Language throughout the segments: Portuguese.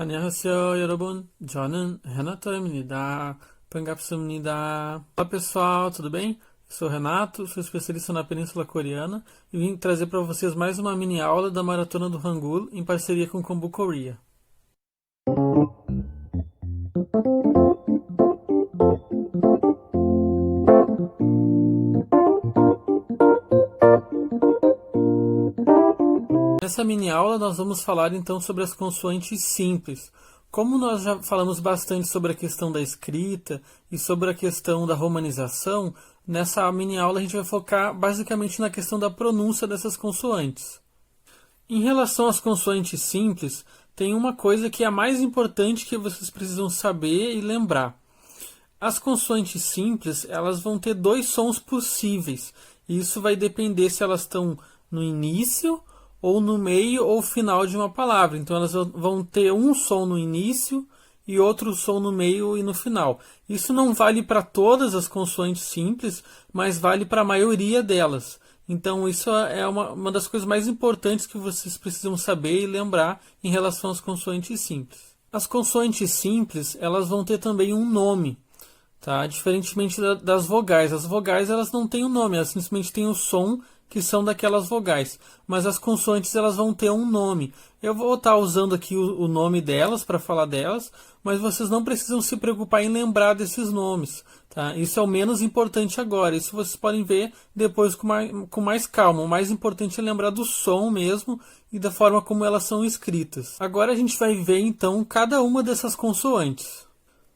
안녕하세요, 여러분. 저는 Renato입니다. 반갑습니다. Olá, pessoal, tudo bem? Eu sou o Renato, sou especialista na Península Coreana e vim trazer para vocês mais uma mini aula da Maratona do Hangul em parceria com Kombu Korea. Nessa mini aula nós vamos falar então sobre as consoantes simples. Como nós já falamos bastante sobre a questão da escrita e sobre a questão da romanização, nessa mini aula a gente vai focar basicamente na questão da pronúncia dessas consoantes. Em relação às consoantes simples, tem uma coisa que é a mais importante que vocês precisam saber e lembrar. As consoantes simples, elas vão ter dois sons possíveis. E isso vai depender se elas estão no início ou no meio ou final de uma palavra. Então elas vão ter um som no início e outro som no meio e no final. Isso não vale para todas as consoantes simples, mas vale para a maioria delas. Então isso é uma das coisas mais importantes que vocês precisam saber e lembrar em relação às consoantes simples. As consoantes simples, elas vão ter também um nome, tá? Diferentemente das vogais. As vogais, elas não têm um nome, elas simplesmente têm o som que são daquelas vogais, mas as consoantes elas vão ter um nome. Eu vou estar usando aqui o nome delas para falar delas, mas vocês não precisam se preocupar em lembrar desses nomes, tá? Isso é o menos importante agora, isso vocês podem ver depois com mais calma. O mais importante é lembrar do som mesmo e da forma como elas são escritas. Agora a gente vai ver então cada uma dessas consoantes.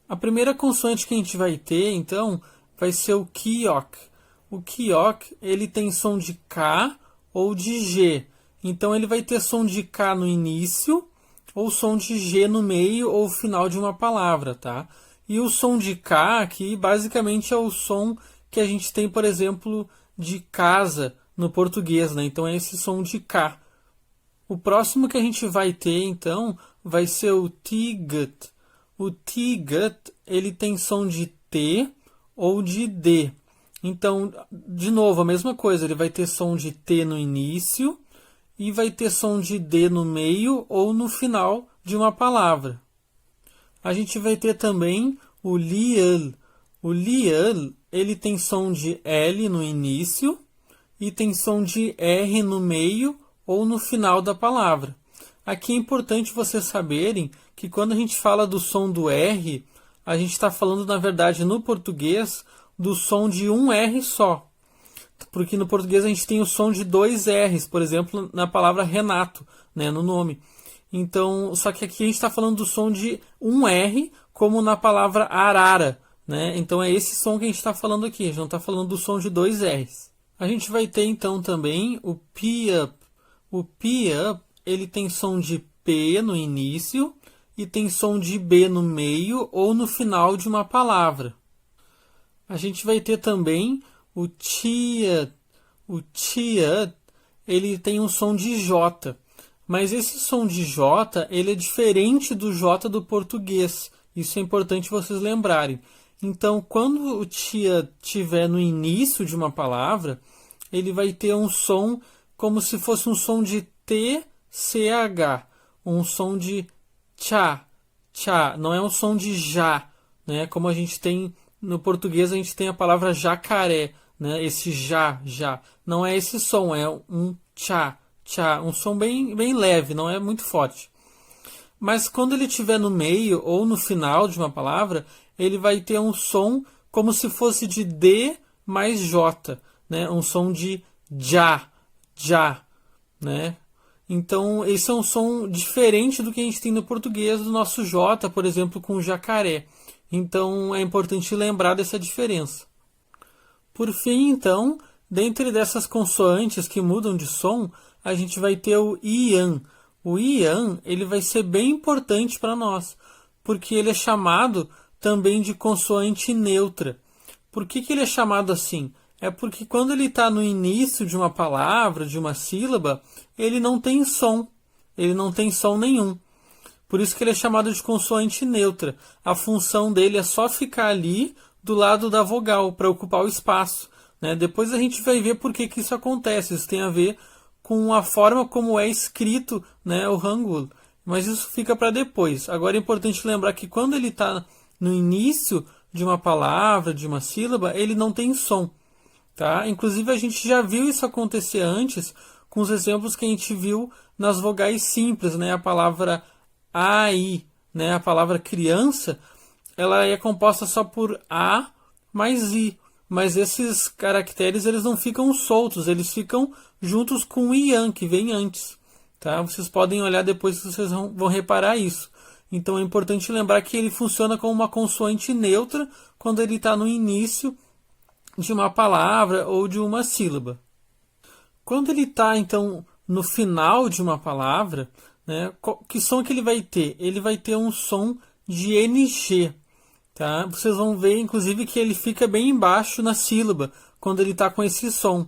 A primeira consoante que a gente vai ter então vai ser o Kyok. O Kyok, ele tem som de K ou de G. Então ele vai ter som de K no início ou som de G no meio ou final de uma palavra, tá? E o som de K aqui basicamente é o som que a gente tem, por exemplo, de casa no português, né? Então é esse som de K. O próximo que a gente vai ter, então, vai ser o Tigut. O Tigut, ele tem som de T ou de D. Então, de novo, a mesma coisa, ele vai ter som de T no início e vai ter som de D no meio ou no final de uma palavra. A gente vai ter também o Liel. O Liel, ele tem som de L no início e tem som de R no meio ou no final da palavra. Aqui é importante vocês saberem que quando a gente fala do som do R, a gente está falando, na verdade, no português, do som de um R só. Porque no português a gente tem o som de dois R's, por exemplo, na palavra Renato, né, no nome. Então, só que aqui a gente está falando do som de um R, como na palavra arara, né? Então é esse som que a gente está falando aqui, a gente não está falando do som de dois R's. A gente vai ter então também o P-up. O P-up, ele tem som de P no início e tem som de B no meio ou no final de uma palavra. A gente vai ter também o Tiat. O Tiat, ele tem um som de J. Mas esse som de J, ele é diferente do J do português. Isso é importante vocês lembrarem. Então, quando o Tiat estiver no início de uma palavra, ele vai ter um som como se fosse um som de TCH. Um som de Tchá. Tchá. Não é um som de Já, né? Como a gente tem no português, a gente tem a palavra jacaré, né? Esse já. Não é esse som, é um tchá, tchá. Um som bem leve, não é muito forte. Mas quando ele estiver no meio ou no final de uma palavra, ele vai ter um som como se fosse de D mais J, né? Um som de já, né? Então, esse é um som diferente do que a gente tem no português, do nosso J, por exemplo, com jacaré. Então, é importante lembrar dessa diferença. Por fim, então, dentre dessas consoantes que mudam de som, a gente vai ter o Ian. O Ian, ele vai ser bem importante para nós, porque ele é chamado também de consoante neutra. Por que ele é chamado assim? É porque quando ele está no início de uma palavra, de uma sílaba, ele não tem som. Ele não tem som nenhum. Por isso que ele é chamado de consoante neutra. A função dele é só ficar ali do lado da vogal, para ocupar o espaço, né? Depois a gente vai ver por que isso acontece. Isso tem a ver com a forma como é escrito, né, o Hangul. mas isso fica para depois. Agora é importante lembrar que quando ele está no início de uma palavra, de uma sílaba, ele não tem som. Tá? Inclusive a gente já viu isso acontecer antes com os exemplos que a gente viu nas vogais simples, né? A palavra AI, né? A palavra criança, ela é composta só por A mais I, mas esses caracteres eles não ficam soltos, eles ficam juntos com o IAN, que vem antes. Tá? Vocês podem olhar depois que vocês vão reparar isso. Então é importante lembrar que ele funciona como uma consoante neutra quando ele está no início de uma palavra ou de uma sílaba. Quando ele está, então, no final de uma palavra, né, que som que ele vai ter? Ele vai ter um som de NG. Tá? Vocês vão ver, inclusive, que ele fica bem embaixo na sílaba, quando ele está com esse som.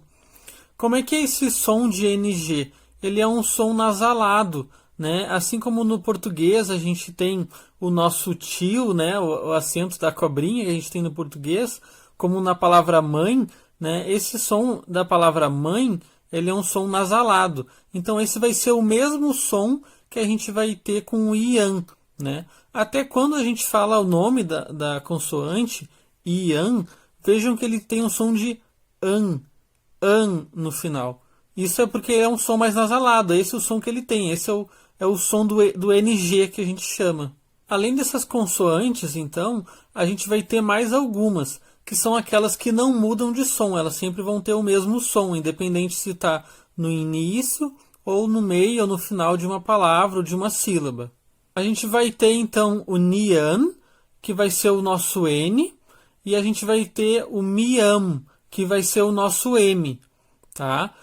Como é que é esse som de NG? Ele é um som nasalado, né? Assim como no português a gente tem o nosso tio, né? O acento da cobrinha que a gente tem no português, como na palavra mãe, né? Esse som da palavra mãe, ele é um som nasalado. Então esse vai ser o mesmo som que a gente vai ter com o ian, né? Até quando a gente fala o nome da consoante, ian, vejam que ele tem um som de an no final. Isso é porque é um som mais nasalado, esse é o som que ele tem, esse é o som do NG que a gente chama. Além dessas consoantes, então, a gente vai ter mais algumas, que são aquelas que não mudam de som, elas sempre vão ter o mesmo som, independente se está no início, ou no meio, ou no final de uma palavra, ou de uma sílaba. A gente vai ter, então, o nian, que vai ser o nosso N, e a gente vai ter o miam, que vai ser o nosso M. Tá?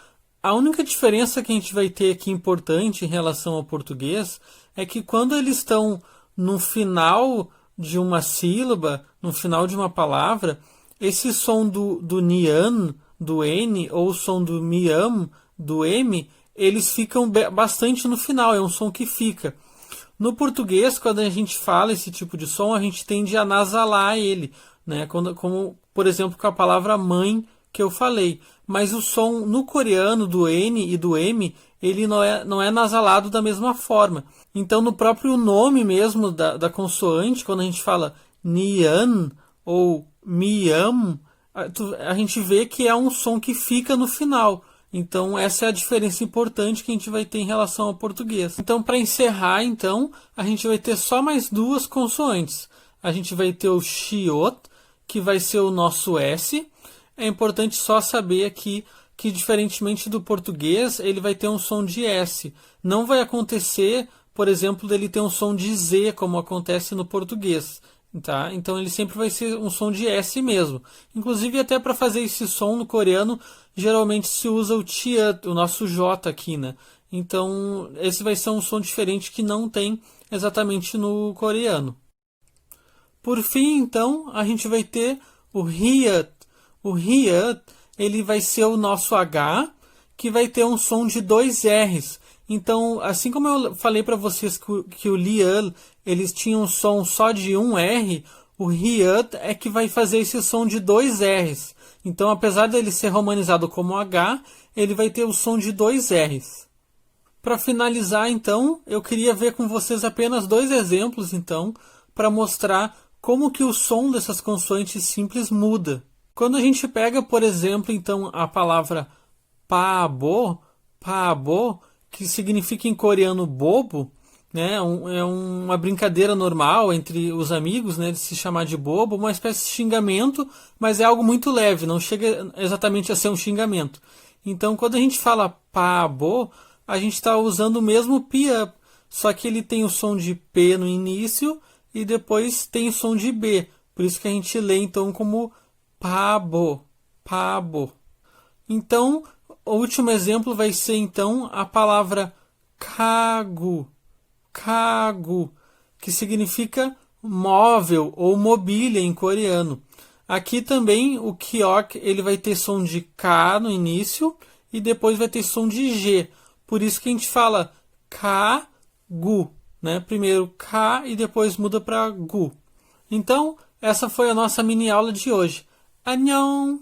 A única diferença que a gente vai ter aqui importante em relação ao português é que quando eles estão no final de uma sílaba, no final de uma palavra, esse som do nian, do N, ou o som do miam, do M, eles ficam bastante no final, é um som que fica. No português, quando a gente fala esse tipo de som, a gente tende a nasalar ele, né? Como, por exemplo, com a palavra mãe que eu falei. Mas o som no coreano do N e do M, ele não é nasalado da mesma forma. Então, no próprio nome mesmo da consoante, quando a gente fala nian ou miam, a gente vê que é um som que fica no final. Então, essa é a diferença importante que a gente vai ter em relação ao português. Então, para encerrar, então, a gente vai ter só mais duas consoantes. A gente vai ter o shiot, que vai ser o nosso S. É importante só saber aqui que, diferentemente do português, ele vai ter um som de S. Não vai acontecer, por exemplo, dele ter um som de Z, como acontece no português. Tá? Então ele sempre vai ser um som de S mesmo. Inclusive até para fazer esse som no coreano, geralmente se usa o tia, o nosso J aqui, né? Então esse vai ser um som diferente que não tem exatamente no coreano. Por fim, então, a gente vai ter o Hyut. O Hyut, ele vai ser o nosso H, que vai ter um som de dois R's. Então, assim como eu falei para vocês que o Lian, eles tinham um som só de um R, o Hyut é que vai fazer esse som de dois R's. Então, apesar dele ser romanizado como H, ele vai ter o som de dois R's. Para finalizar, então, eu queria ver com vocês apenas dois exemplos, então, para mostrar como que o som dessas consoantes simples muda. Quando a gente pega, por exemplo, então, a palavra paabo, que significa em coreano bobo, né? É uma brincadeira normal entre os amigos, né, de se chamar de bobo, uma espécie de xingamento, mas é algo muito leve, não chega exatamente a ser um xingamento. Então, quando a gente fala paabo, a gente está usando o mesmo pi-up, só que ele tem o som de P no início e depois tem o som de B. Por isso que a gente lê então como paabo. Então, o último exemplo vai ser então a palavra kagu, que significa móvel ou mobília em coreano. Aqui também o kyok ele vai ter som de K no início e depois vai ter som de G. Por isso que a gente fala kagu, né? Primeiro K e depois muda para gu. Então, essa foi a nossa mini aula de hoje. Annyeong!